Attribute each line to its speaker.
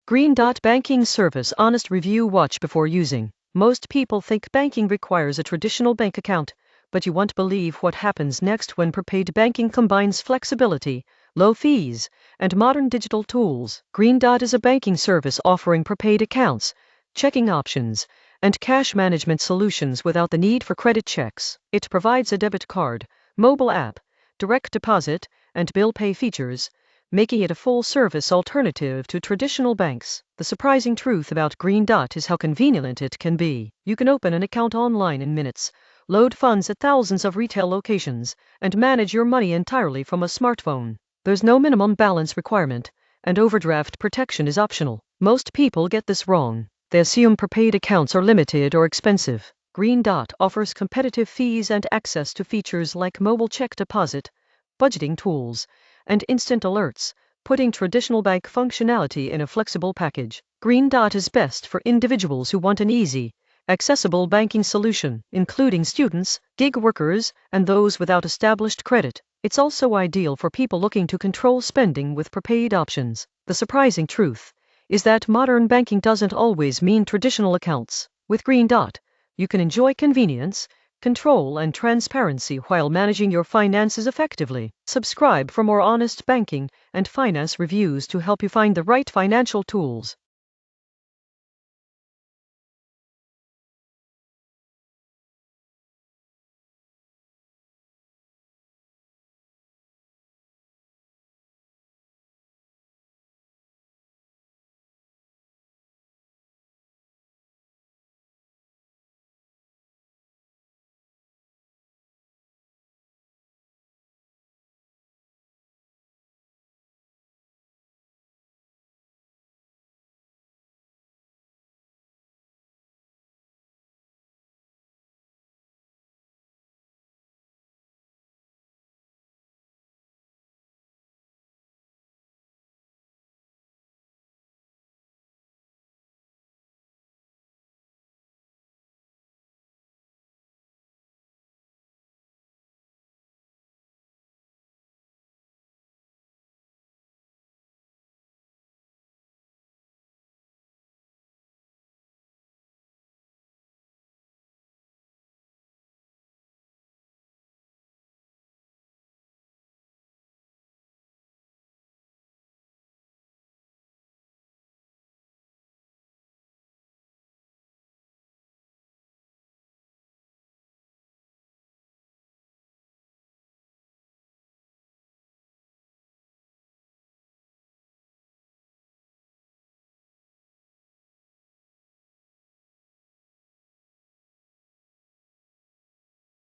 Speaker 1: Green Dot Banking Service Honest Review. Watch before using. Most people think banking requires a traditional bank account, but you won't believe what happens next when prepaid banking combines flexibility, low fees, and modern digital tools. Green Dot is a banking service offering prepaid accounts, checking options, and cash management solutions without the need for credit checks. It provides a debit card, mobile app, direct deposit, and bill pay features, making it a full-service alternative to traditional banks. The surprising truth about Green Dot is how convenient it can be. You can open an account online in minutes, load funds at thousands of retail locations, and manage your money entirely from a smartphone. There's no minimum balance requirement, and overdraft protection is optional. Most people get this wrong. They assume prepaid accounts are limited or expensive. Green Dot offers competitive fees and access to features like mobile check deposit, budgeting tools, and instant alerts, putting traditional bank functionality in a flexible package. Green Dot is best for individuals who want an easy, accessible banking solution, including students, gig workers, and those without established credit. It's also ideal for people looking to control spending with prepaid options. The surprising truth is that modern banking doesn't always mean traditional accounts. With Green Dot, you can enjoy convenience, control, and transparency while managing your finances effectively. Subscribe for more honest banking and finance reviews to help you find the right financial tools.